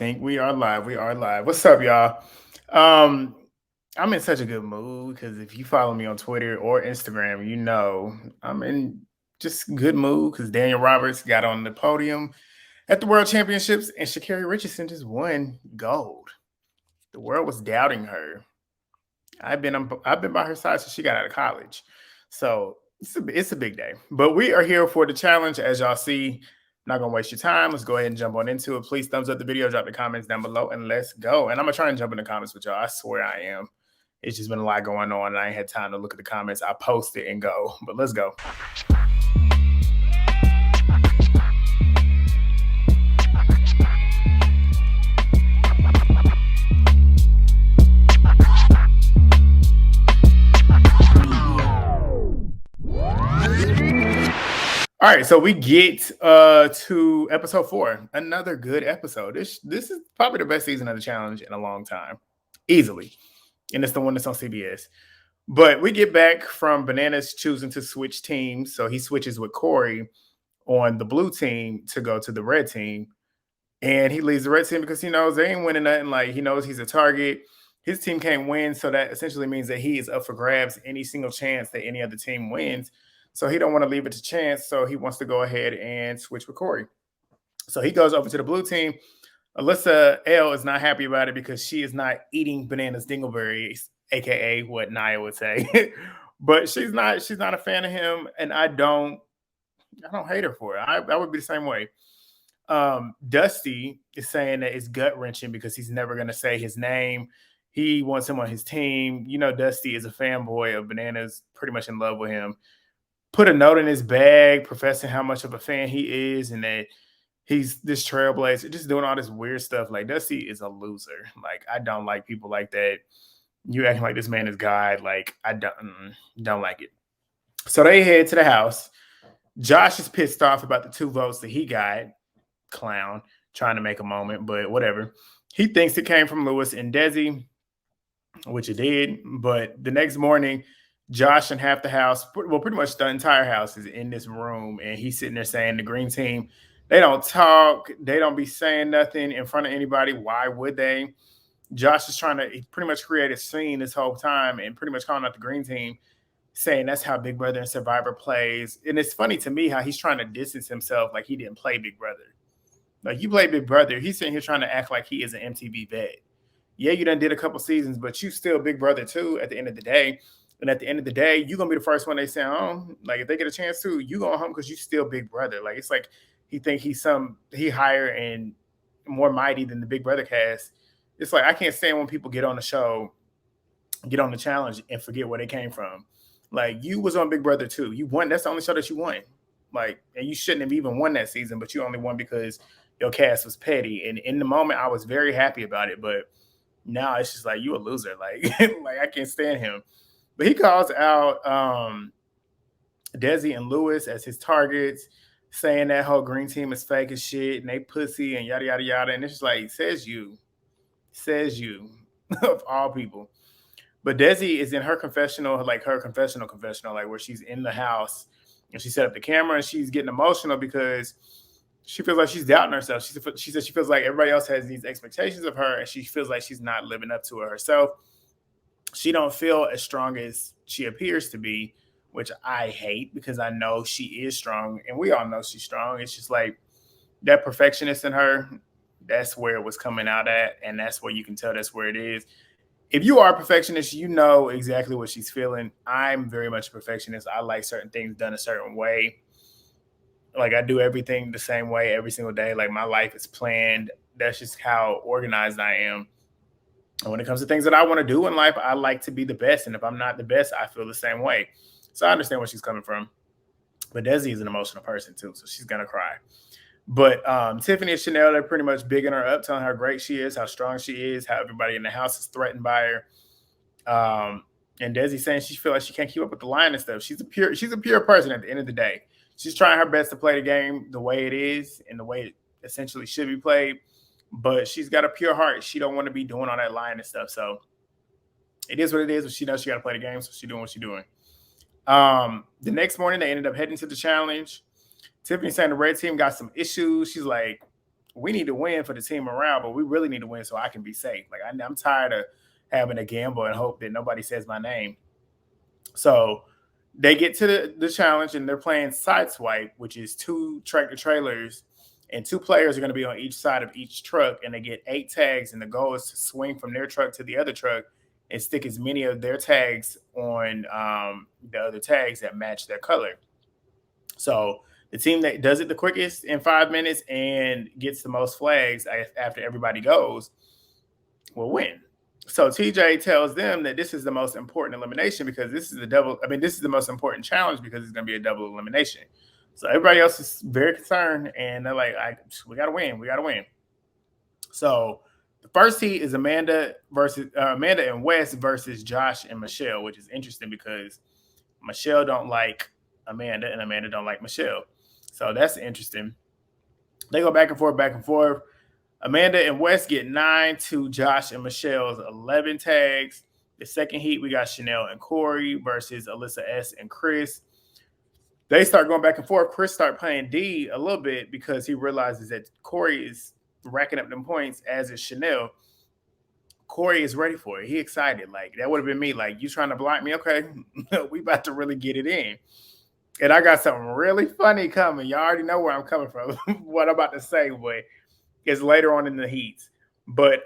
think we are live. We are live. What's up, y'all? Um, I'm in such a good mood because if you follow me on Twitter or Instagram, you know I'm in just good mood because Daniel Roberts got on the podium at the World Championships and Sha'Carri Richardson just won gold. The world was doubting her. I've been by her side since she got out of college, so it's a big day. But we are here for the challenge, as y'all see. Not gonna waste your time. Let's go ahead and jump on into it. Please thumbs up the video, drop the comments down below, and let's go. And I'm gonna try and jump in the comments with y'all. I swear I am. It's just been a lot going on, and I ain't had time to look at the comments. I post it and go. But let's go. All right, so we get to episode 4. Another good episode. This is probably the best season of the challenge in a long time, easily, and it's the one that's on CBS. But we get back from Bananas choosing to switch teams, so he switches with Cory on the blue team to go to the red team, and he leaves the red team because he knows they ain't winning nothing. Like he knows he's a target. His team can't win, so that essentially means that he is up for grabs any single chance that any other team wins. So he don't want to leave it to chance. So he wants to go ahead and switch with Cory. So he goes over to the blue team. Alyssa L is not happy about it because she is not eating bananas dingleberries, aka what Nia would say. But she's not a fan of him, and I don't hate her for it. I would be the same way. Dusty is saying that it's gut wrenching because he's never going to say his name. He wants him on his team. You know, Dusty is a fanboy of Bananas, pretty much in love with him. Put a note in his bag professing how much of a fan he is and that he's this trailblazer, just doing all this weird stuff. Like, Dusty is a loser. Like, I don't like people like that. You acting like this man is God. Like, I don't like it. So they head to the house. Josh is pissed off about the 2 votes that he got. Clown, trying to make a moment, but whatever. He thinks it came from Lewis and Desi, which it did. But the next morning, Josh and half the house, well, pretty much the entire house is in this room, and he's sitting there saying the green team, they don't talk, they don't be saying nothing in front of anybody. Why would they? Josh is trying to pretty much create a scene this whole time and pretty much calling out the green team, saying that's how Big Brother and Survivor plays. And it's funny to me how he's trying to distance himself like he didn't play Big Brother. Like, you play Big Brother, he's sitting here trying to act like he is an MTV vet. Yeah, you done did a couple seasons, but you still Big Brother too at the end of the day. And at the end of the day, you're going to be the first one they say, oh, like if they get a chance to, you going home because you still Big Brother. Like, it's like he think he higher and more mighty than the Big Brother cast. It's like, I can't stand when people get on the show, get on the challenge and forget where they came from. Like, you was on Big Brother too. You won. That's the only show that you won. Like, and you shouldn't have even won that season, but you only won because your cast was petty. And in the moment, I was very happy about it. But now it's just like, you a loser. Like, like I can't stand him. But he calls out Desi and Lewis as his targets, saying that whole green team is fake as shit and they pussy and yada, yada, yada. And it's just like, says you, of all people. But Desi is in her confessional, like her confessional, like where she's in the house and she set up the camera and she's getting emotional because she feels like she's doubting herself. She said she feels like everybody else has these expectations of her and she feels like she's not living up to it herself. She don't feel as strong as she appears to be, which I hate because I know she is strong and we all know she's strong. It's just like that perfectionist in her, that's where it was coming out at, and that's where you can tell that's where it is. If you are a perfectionist, you know exactly what she's feeling. I'm very much a perfectionist. I like certain things done a certain way. Like, I do everything the same way every single day. Like, my life is planned. That's just how organized I am. And when it comes to things that I want to do in life, I like to be the best. And if I'm not the best, I feel the same way. So I understand where she's coming from. But Desi is an emotional person too, so she's going to cry. But Tiffany and Chanelle, they're pretty much bigging her up, telling her how great she is, how strong she is, how everybody in the house is threatened by her. And Desi saying she feels like she can't keep up with the line and stuff. She's a pure person at the end of the day. She's trying her best to play the game the way it is and the way it essentially should be played. But she's got a pure heart. She don't want to be doing all that lying and stuff. So it is what it is. But she knows she got to play the game, so she's doing what she's doing. The next morning, they ended up heading to the challenge. Tiffany saying the red team got some issues. She's like, we need to win for the team morale, but we really need to win so I can be safe. Like I'm tired of having to gamble and hope that nobody says my name. So they get to the challenge and they're playing sideswipe, which is 2 tractor trailers, and 2 players are going to be on each side of each truck, and they get 8 tags. And the goal is to swing from their truck to the other truck and stick as many of their tags on the other tags that match their color. So the team that does it the quickest in 5 minutes and gets the most flags after everybody goes will win. So TJ tells them that this is the most important elimination because this is this is the most important challenge because it's going to be a double elimination. So everybody else is very concerned and they're like, we got to win. We got to win. So the first heat is Amanda and Wes versus Josh and Michele, which is interesting because Michele don't like Amanda and Amanda don't like Michele. So that's interesting. They go back and forth, back and forth. Amanda and Wes get 9 to Josh and Michelle's 11 tags. The second heat, we got Chanelle and Cory versus Alyssa S and Chris. They start going back and forth. Chris start playing D a little bit because he realizes that Cory is racking up them points, as is Chanelle. Cory is ready for it. He excited. Like, that would have been me. Like, you trying to block me? Okay, we about to really get it in. And I got something really funny coming. Y'all already know where I'm coming from, what I'm about to say, but it's later on in the heats. But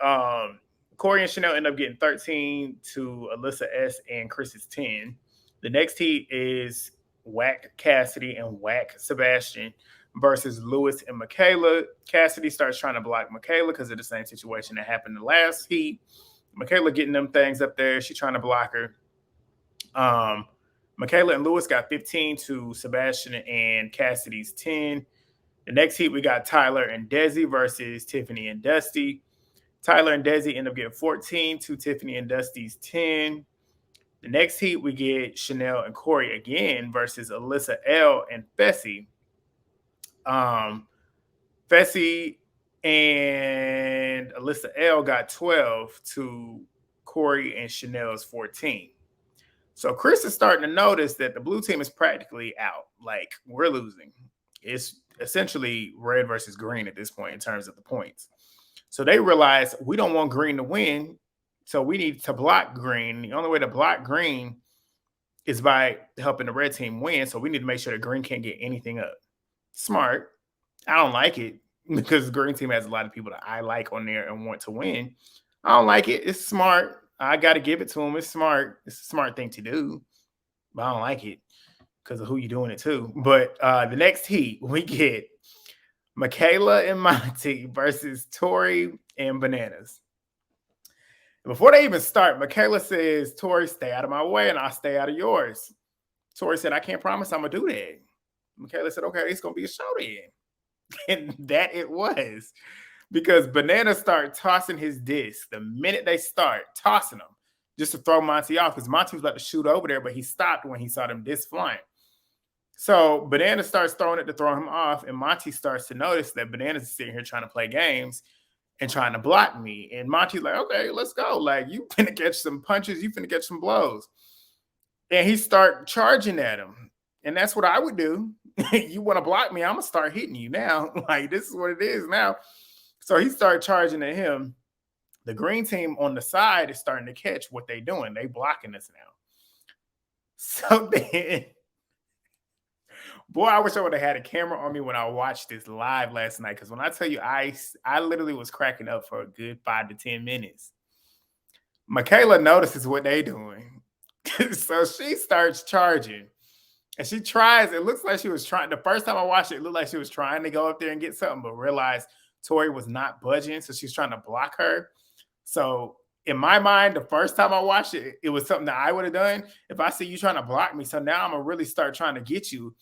Cory and Chanelle end up getting 13 to Alyssa S and Chris's 10. The next heat is Whack Cassidy and Whack Sebastian versus Lewis and Michaela. Cassidy starts trying to block Michaela because of the same situation that happened the last heat. Michaela getting them things up there. She's trying to block her. Michaela and Lewis got 15 to Sebastian and Cassidy's 10. The next heat, we got Tyler and Desi versus Tiffany and Dusty. Tyler and Desi end up getting 14 to Tiffany and Dusty's 10. The next heat, we get Chanelle and Cory again versus Alyssa L and Fessy. Fessy and Alyssa L got 12 to Cory and Chanelle's 14. So Chris is starting to notice that the blue team is practically out. Like, we're losing. It's essentially red versus green at this point in terms of the points. So they realize we don't want green to win, so we need to block green. The only way to block green is by helping the red team win, so we need to make sure that green can't get anything up. Smart. I don't like it because the green team has a lot of people that I like on there and want to win. I don't like it. It's smart. I got to give it to them. It's smart. It's a smart thing to do, but I don't like it because of who you're doing it to. But the next heat, we get Michaela and Monte versus Tori and Bananas. Before they even start, Michaela says, Tori, stay out of my way and I'll stay out of yours. Tori said, I can't promise I'm going to do that. Michaela said, okay, it's going to be a show then. And that it was. Because Bananas start tossing his disc the minute they start tossing them just to throw Monte off, because Monte was about to shoot over there, but he stopped when he saw them discs flying. So Bananas starts throwing it to throw him off, and Monte starts to notice that Bananas is sitting here trying to play games and trying to block me. And Monte's like, okay, let's go. Like, you finna catch some punches, you finna catch some blows. And he start charging at him. And that's what I would do. You want to block me, I'm going to start hitting you now. Like, this is what it is now. So he started charging at him. The green team on the side is starting to catch what they're doing. They blocking us now. So then, boy, I wish I would have had a camera on me when I watched this live last night. Because when I tell you, I literally was cracking up for a good 5 to 10 minutes. Michaela notices what they're doing. So she starts charging. And she tries. It looks like she was trying. The first time I watched it, it looked like she was trying to go up there and get something, but realized Tori was not budging, so she's trying to block her. So in my mind, the first time I watched it, it was something that I would have done if I see you trying to block me. So now I'm going to really start trying to get you.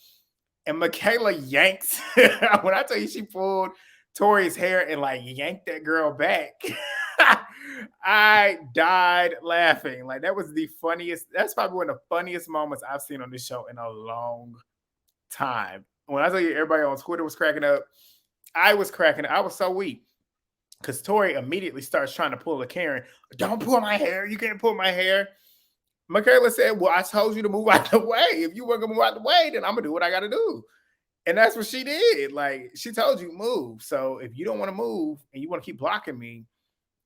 And Michaela yanks. When I tell you she pulled Tori's hair and like yanked that girl back, I died laughing. Like, that was the funniest. That's probably one of the funniest moments I've seen on this show in a long time. When I tell you everybody on Twitter was cracking up, I was cracking up. I was so weak because Tori immediately starts trying to pull a Karen. Don't pull my hair. You can't pull my hair. Michaela said, well, I told you to move out the way. If you weren't going to move out the way, then I'm going to do what I got to do. And that's what she did. Like, she told you move. So if you don't want to move and you want to keep blocking me,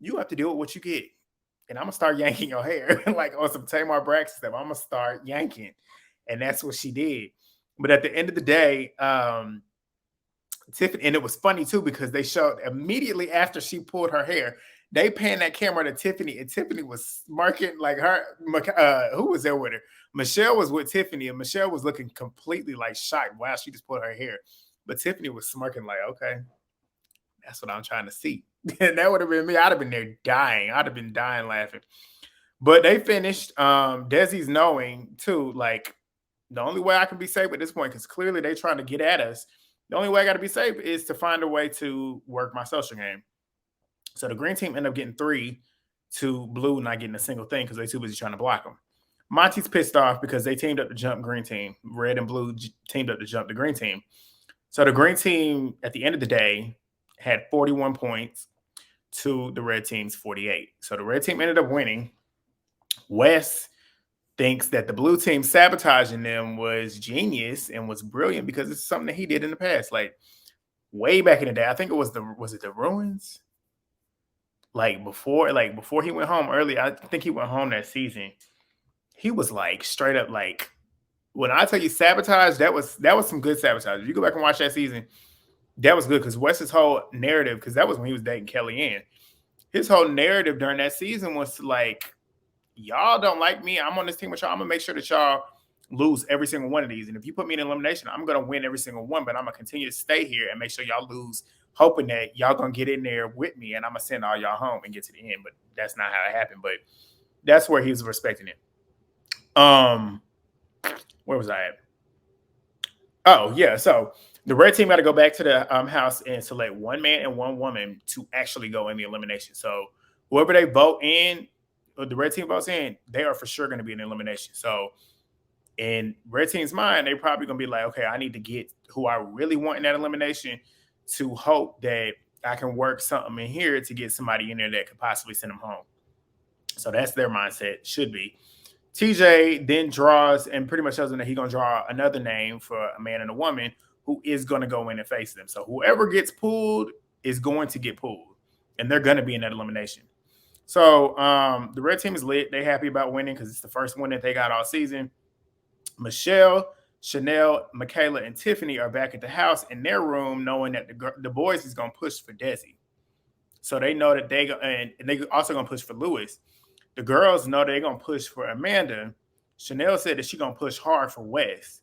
you have to deal with what you get. And I'm gonna start yanking your hair, like on some Tamar Braxton stuff. I'm gonna start yanking, and that's what she did. But at the end of the day, Tiffany, and it was funny too because they showed immediately after she pulled her hair, they panned that camera to Tiffany, and Tiffany was smirking like her. Who was there with her? Michele was with Tiffany, and Michele was looking completely like shocked. Wow, she just pulled her hair, but Tiffany was smirking like, okay, that's what I'm trying to see. And that would have been me. I'd have been there dying. I'd have been dying laughing. But they finished. Desi's knowing too, like the only way I can be safe at this point, because clearly they trying to get at us. The only way I got to be safe is to find a way to work my social game. So the green team ended up getting 3 to blue not getting a single thing because they too busy trying to block them. Monte's pissed off because they teamed up to jump green team. Red and blue teamed up to jump the green team. So the green team at the end of the day had 41 points to the red team's 48. So the red team ended up winning. Wes thinks that the blue team sabotaging them was genius and was brilliant because it's something that he did in the past, like way back in the day. I think it was the ruins, like before he went home early. I think he went home that season. He was like straight up like, when I tell you sabotage, that was some good sabotage. If you go back and watch that season, that was good because Wes's whole narrative, because that was when he was dating Kellyanne. His whole narrative during that season was to like, y'all don't like me. I'm on this team with y'all. I'm gonna make sure that y'all lose every single one of these. And if you put me in elimination, I'm gonna win every single one. But I'm gonna continue to stay here and make sure y'all lose, hoping that y'all gonna get in there with me and I'm gonna send all y'all home and get to the end. But that's not how it happened. But that's where he was respecting it. Where was I at? Oh yeah, so the red team got to go back to the house and select one man and one woman to actually go in the elimination. So whoever they vote in, or the red team votes in, they are for sure going to be in elimination. So in red team's mind, they probably going to be like, okay, I need to get who I really want in that elimination to hope that I can work something in here to get somebody in there that could possibly send them home. So that's their mindset, should be. TJ then draws and pretty much tells them that he's going to draw another name for a man and a woman who is going to go in and face them. So whoever gets pulled is going to get pulled, and they're going to be in that elimination. So the red team is lit. They're happy about winning because it's the first win that they got all season. Michele, Chanelle, Michaela, and Tiffany are back at the house in their room, knowing that the boys is going to push for Desi. So they know that and they also going to push for Lewis. The girls know they're going to push for Amanda. Chanelle said that she's going to push hard for Wes.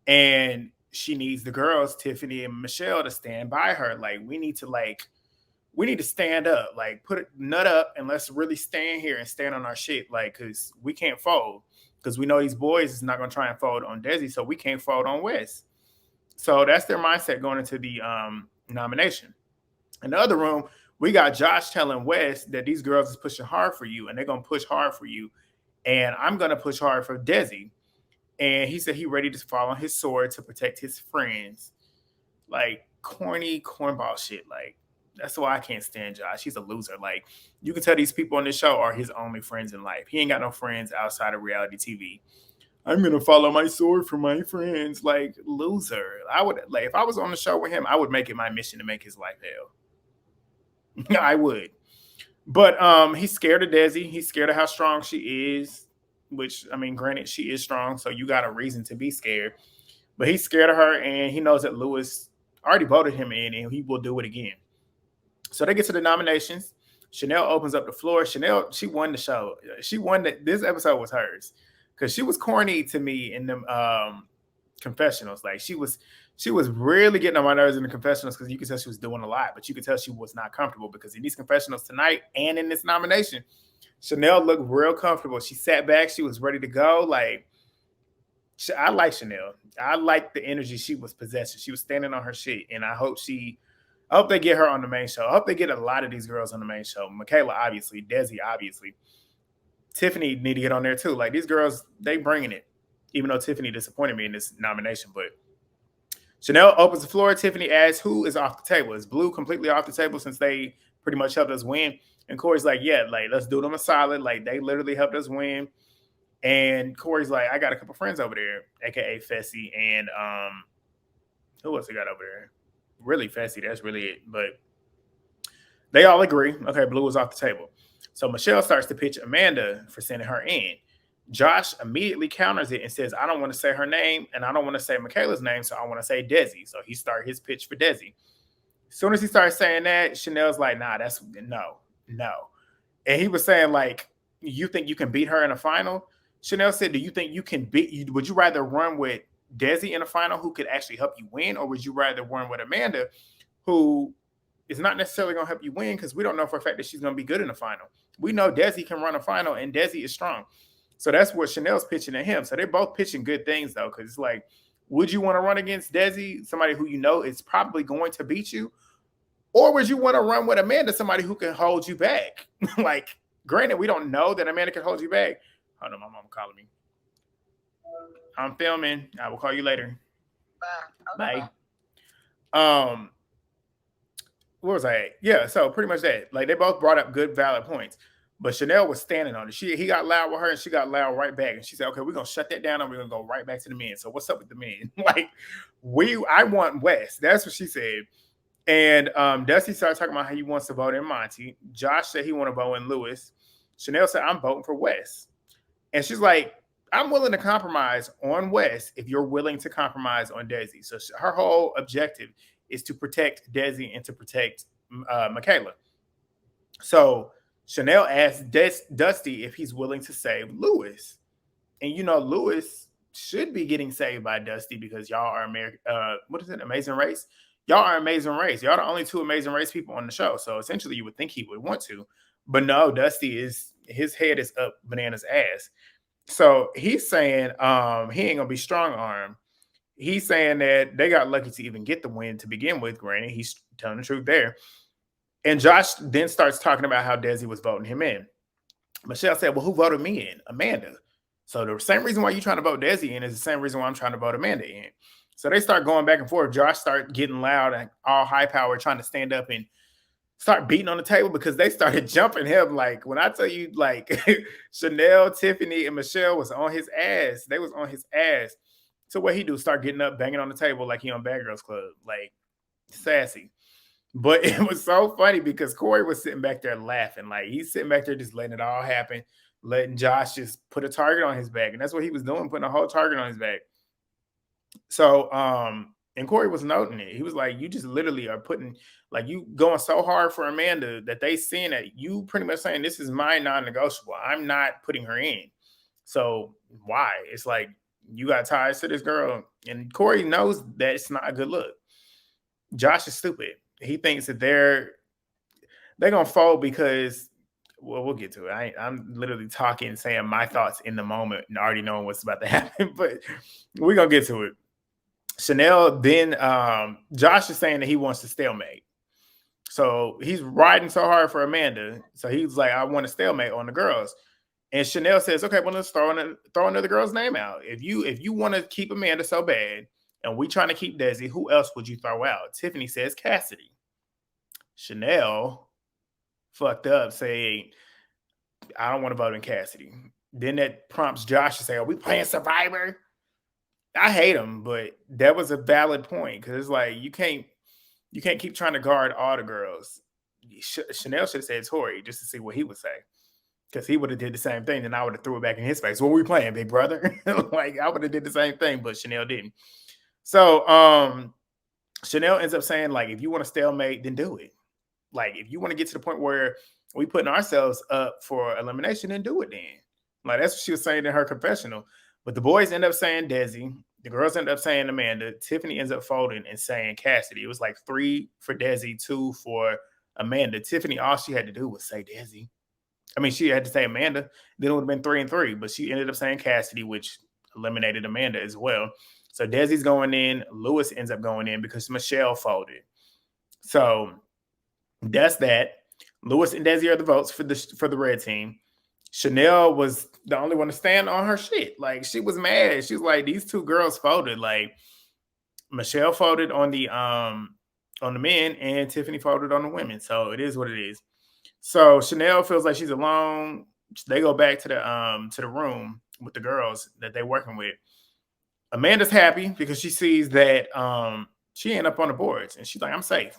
And she needs the girls, Tiffany and Michele, to stand by her. Like, we need to stand up. Like, put a nut up and let's really stand here and stand on our shit. Like, because we can't fold. Because we know these boys is not going to try and fold on Desi, so we can't fold on Wes. So that's their mindset going into the nomination. In the other room, we got Josh telling Wes that these girls is pushing hard for you and they're going to push hard for you. And I'm going to push hard for Desi. And he said he ready to fall on his sword to protect his friends. Like, corny cornball shit. Like, that's why I can't stand Josh. He's a loser. Like, you can tell these people on this show are his only friends in life. He ain't got no friends outside of reality TV. I'm going to follow my sword for my friends. Like, loser. I would, like, if I was on the show with him, I would make it my mission to make his life hell. I would. But he's scared of Desi. He's scared of how strong she is, which, I mean, granted, she is strong, so you got a reason to be scared. But he's scared of her, and he knows that Lewis already voted him in, and he will do it again. So they get to the nominations. Chanelle opens up the floor. Chanelle, she won the show. She won that. This episode was hers because she was corny to me in them confessionals. Like, she was really getting on my nerves in the confessionals because you could tell she was doing a lot, but you could tell she was not comfortable because in these confessionals tonight and in this nomination, Chanelle looked real comfortable. She sat back. She was ready to go. Like, I like Chanelle. I like the energy she was possessing. She was standing on her shit, and I hope they get her on the main show. I hope they get a lot of these girls on the main show. Michaela, obviously. Desi, obviously. Tiffany need to get on there, too. Like, these girls, they bringing it, even though Tiffany disappointed me in this nomination, but Chanelle opens the floor. Tiffany asks who is off the table. Is Blue completely off the table since they pretty much helped us win? And Cory's like, yeah, like, let's do them a solid. Like, they literally helped us win. And Cory's like, I got a couple friends over there, a.k.a. Fessy and Who else they got over there? Really Fessy. That's really it. But they all agree. Okay, blue is off the table. So Michele starts to pitch Amanda for sending her in. Josh immediately counters it and says, I don't want to say her name and I don't want to say Michaela's name, so I want to say Desi. So he started his pitch for Desi. As soon as he started saying that, Chanelle's like, nah, that's no. And he was saying, like, you think you can beat her in a final? Chanelle said, do you think you can beat, would you rather run with Desi in a final who could actually help you win? Or would you rather run with Amanda who is not necessarily going to help you win because we don't know for a fact that she's going to be good in the final. We know Desi can run a final and Desi is strong. So that's what Chanelle's pitching at him. So they're both pitching good things though, because it's like, would you want to run against Desi, somebody who you know is probably going to beat you? Or would you want to run with Amanda, somebody who can hold you back? Like, granted, we don't know that Amanda can hold you back. Hold on, my mom calling me. I'm filming. I will call you later. Bye. Where was I at? Yeah, so pretty much that. Like, they both brought up good, valid points. But Chanelle was standing on it. He got loud with her, and she got loud right back. And she said, "Okay, we're gonna shut that down, and we're gonna go right back to the men." So what's up with the men? Like, I want Wes. That's what she said. And Dusty started talking about how he wants to vote in Monte. Josh said he want to vote in Lewis. Chanelle said, "I'm voting for Wes." And she's like, "I'm willing to compromise on Wes if you're willing to compromise on Desi." So her whole objective is to protect Desi and to protect Michaela. So Chanelle asked Dusty if he's willing to save Lewis. And you know, Lewis should be getting saved by Dusty because y'all are Amazing Race? Y'all are Amazing Race. Y'all are the only two Amazing Race people on the show. So essentially you would think he would want to. But no, his head is up Banana's ass. So he's saying he ain't gonna be strong arm. He's saying that they got lucky to even get the win to begin with. Granted, he's telling the truth there. And Josh then starts talking about how Desi was voting him in. Michele said, "Well, who voted me in? Amanda." So the same reason why you're trying to vote Desi in is the same reason why I'm trying to vote Amanda in. So they start going back and forth. Josh started getting loud and all high power, trying to stand up and start beating on the table because they started jumping him. Like, when I tell you, like, Chanelle, Tiffany, and Michele was on his ass. They was on his ass. So what he do? Start getting up, banging on the table like he on Bad Girls Club, like sassy. But it was so funny because Cory was sitting back there laughing. Like, he's sitting back there just letting it all happen, letting Josh just put a target on his back. And that's what he was doing, putting a whole target on his back. So, and Cory was noting it. He was like, you just literally are putting, like, you going so hard for Amanda that they seeing that you pretty much saying, this is my non-negotiable. I'm not putting her in. So why? It's like, you got ties to this girl. And Cory knows that it's not a good look. Josh is stupid. He thinks that they're gonna fold because, well, we'll get to it. I'm literally talking, saying my thoughts in the moment and already knowing what's about to happen, but we're gonna get to it. Chanelle then Josh is saying that he wants to stalemate. So he's riding so hard for Amanda. So he's like, I want to stalemate on the girls. And Chanelle says, okay, well, let's throw another girl's name out. If you want to keep Amanda so bad, and we trying to keep Desi, who else would you throw out? Tiffany says Cassidy. Chanelle fucked up, saying, I don't want to vote in Cassidy. Then that prompts Josh to say, are we playing Survivor? I hate him, but that was a valid point because it's like you can't keep trying to guard all the girls. Chanelle should have said Tori just to see what he would say, because he would have did the same thing, and I would have threw it back in his face. What are we playing, big brother? Like, I would have did the same thing, but Chanelle didn't. So Chanelle ends up saying, like, if you want to stalemate, then do it. Like, if you want to get to the point where we putting ourselves up for elimination, then do it then. Like, that's what she was saying in her confessional. But the boys end up saying Desi. The girls end up saying Amanda. Tiffany ends up folding and saying Cassidy. It was like 3 for Desi, 2 for Amanda. Tiffany, all she had to do was say Desi. I mean, she had to say Amanda. Then it would have been 3 and 3. But she ended up saying Cassidy, which eliminated Amanda as well. So Desi's going in. Lewis ends up going in because Michele folded. So that's that. Lewis and Desi are the votes for the red team. Chanelle was the only one to stand on her shit. Like, she was mad. She was like, these 2 girls folded. Like, Michele folded on the men, and Tiffany folded on the women. So it is what it is. So Chanelle feels like she's alone. They go back to the room with the girls that they're working with. Amanda's happy because she sees that She ended up on the boards, and she's like, I'm safe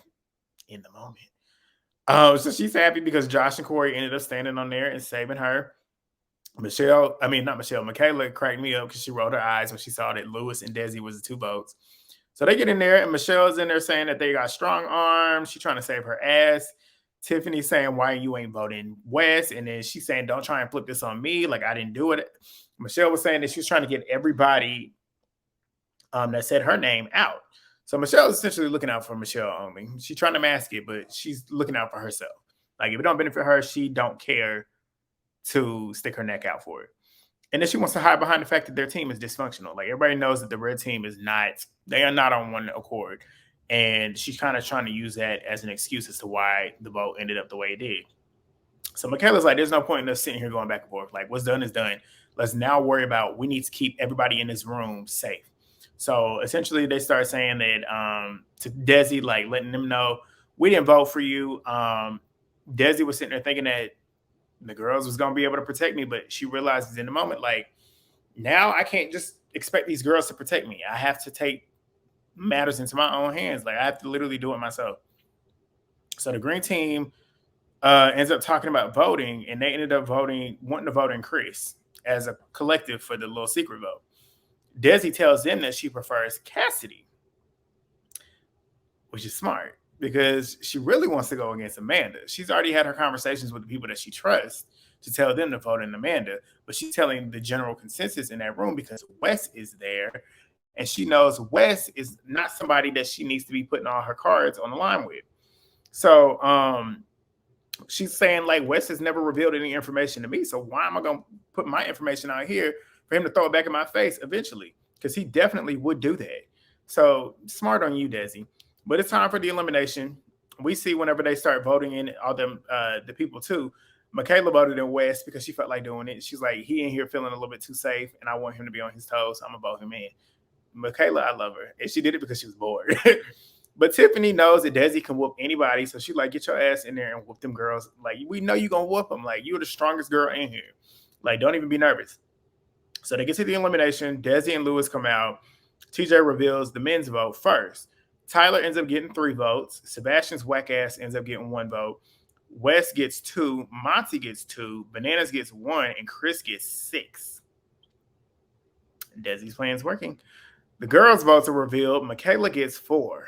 in the moment. So she's happy because Josh and Cory ended up standing on there and saving her. Michaela cracked me up because she rolled her eyes when she saw that Lewis and Desi was the 2 votes. So they get in there, and Michelle's in there saying that they got strong arms. She's trying to save her ass. Tiffany saying, why you ain't voting Wes? And then she's saying, don't try and flip this on me. Like, I didn't do it. Michelle was saying that she was trying to get everybody that said her name out. So Michelle's essentially looking out for Michelle only. She's trying to mask it, but she's looking out for herself. Like, if it don't benefit her, she don't care to stick her neck out for it. And then she wants to hide behind the fact that their team is dysfunctional. Like, everybody knows that the red team they are not on one accord. And she's kind of trying to use that as an excuse as to why the vote ended up the way it did. So Michaela's like, there's no point in us sitting here going back and forth. Like, what's done is done. Let's now worry about, we need to keep everybody in this room safe. So essentially they start saying that to Desi, like letting them know, we didn't vote for you. Desi was sitting there thinking that the girls was going to be able to protect me, but she realizes in the moment, like, now I can't just expect these girls to protect me. I have to take matters into my own hands. Like, I have to literally do it myself. So the green team ends up talking about voting, and they ended up wanting to vote in Chris as a collective for the little secret vote. Desi tells them that she prefers Cassidy, which is smart because she really wants to go against Amanda. She's already had her conversations with the people that she trusts to tell them to vote in Amanda, but she's telling the general consensus in that room because Wes is there, and she knows Wes is not somebody that she needs to be putting all her cards on the line with. So she's saying, like, Wes has never revealed any information to me, so why am I going to put my information out here for him to throw it back in my face eventually? Because he definitely would do that. So smart on you, Desi. But it's time for the elimination. We see whenever they start voting in all them the people too. Michaela voted in West because she felt like doing it. She's like, he in here feeling a little bit too safe, and I want him to be on his toes. So I'm gonna vote him in. Michaela, I love her, and she did it because she was bored. But Tiffany knows that Desi can whoop anybody, so she like, get your ass in there and whoop them girls. Like, we know you gonna whoop them. Like, you're the strongest girl in here. Like, don't even be nervous. So they get to the elimination. Desi and Lewis come out. TJ reveals the men's vote first. Tyler ends up getting 3 votes. Sebastian's whack ass ends up getting 1 vote. Wes gets 2. Monte gets 2. Bananas gets 1. And Chris gets 6. Desi's plan's working. The girls' votes are revealed. Michaela gets 4.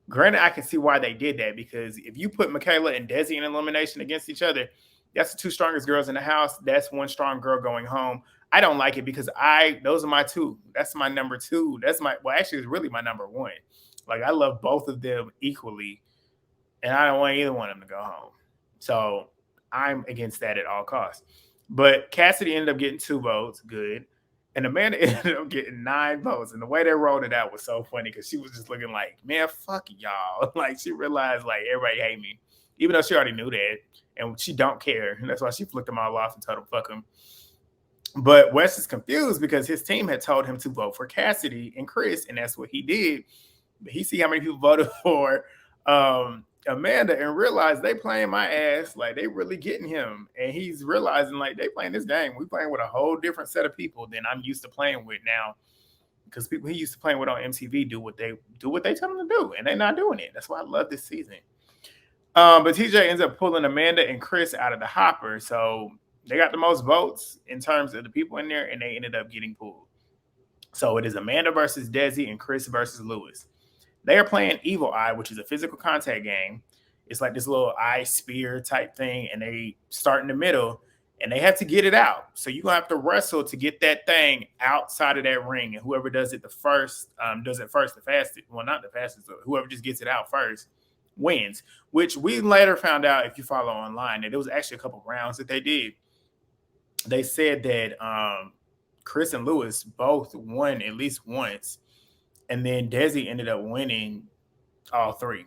Granted, I can see why they did that, because if you put Michaela and Desi in elimination against each other, that's the 2 strongest girls in the house. That's 1 strong girl going home. I don't like it because those are my 2. That's my number 2. Actually, it's really my number 1. Like, I love both of them equally, and I don't want either one of them to go home. So I'm against that at all costs. But Cassidy ended up getting 2 votes. Good. And Amanda ended up getting 9 votes. And the way they rolled it out was so funny because she was just looking like, man, fuck y'all. Like, she realized, like, everybody hate me. Even though she already knew that. And she don't care. And that's why she flicked them all off and told them, fuck them. But Wes is confused because his team had told him to vote for Cassidy and Chris. And that's what he did. But he see how many people voted for Amanda and realized they playing my ass. Like, they really getting him. And he's realizing, like, they playing this game. We playing with a whole different set of people than I'm used to playing with now. Because people he used to playing with on MTV do what they tell them to do. And they're not doing it. That's why I love this season. But TJ ends up pulling Amanda and Chris out of the hopper. So they got the most votes in terms of the people in there, and they ended up getting pulled. So it is Amanda versus Desi and Chris versus Lewis. They are playing Evil Eye, which is a physical contact game. It's like this little eye spear type thing, and they start in the middle, and they have to get it out. So you're going to have to wrestle to get that thing outside of that ring, and whoever does it the fastest. Well, not the fastest, whoever just gets it out first wins, which we later found out, if you follow online, that it was actually a couple rounds that they did. They said that Chris and Lewis both won at least once, and then Desi ended up winning all 3.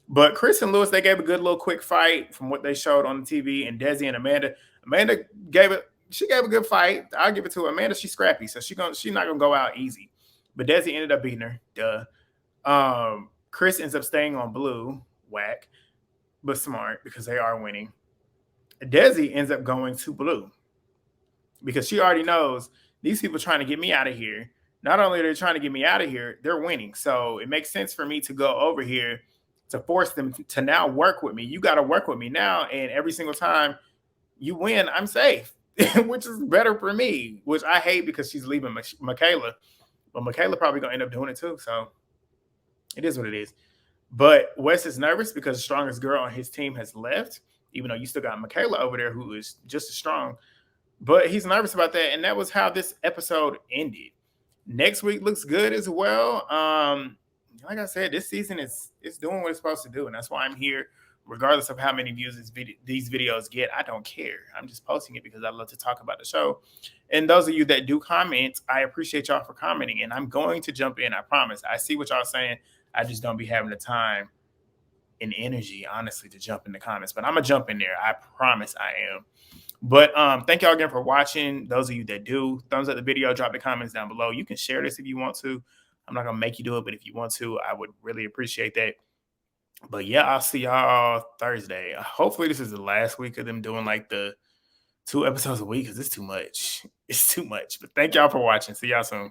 But Chris and Lewis, they gave a good little quick fight from what they showed on the TV. And Desi and Amanda gave a good fight. I'll give it to her. Amanda, she's scrappy, so she's not gonna go out easy. But Desi ended up beating her. Duh. Chris ends up staying on blue, whack, but smart because they are winning. Desi ends up going to blue because she already knows these people trying to get me out of here. not only are they trying to get me out of here, they're winning. So it makes sense for me to go over here to force them to now work with me. You got to work with me now. And every single time you win, I'm safe, which is better for me, which I hate because she's leaving Michaela. But Michaela probably going to end up doing it too. So it is what it is. But Wes is nervous because the strongest girl on his team has left, even though you still got Michaela over there who is just as strong. But he's nervous about that. And that was how this episode ended. Next week looks good as well. Like I said, this season is doing what it's supposed to do. And that's why I'm here. Regardless of how many views these videos get, I don't care. I'm just posting it because I love to talk about the show. And those of you that do comment, I appreciate y'all for commenting. And I'm going to jump in, I promise. I see what y'all saying. I just don't be having the time and energy, honestly, to jump in the comments. But I'm going to jump in there. I promise I am. But thank y'all again for watching. Those of you that do, thumbs up the video, drop the comments down below. You can share this if you want to. I'm not going to make you do it, but if you want to, I would really appreciate that. But yeah, I'll see y'all Thursday. Hopefully this is the last week of them doing like the 2 episodes a week because it's too much. It's too much. But thank y'all for watching. See y'all soon.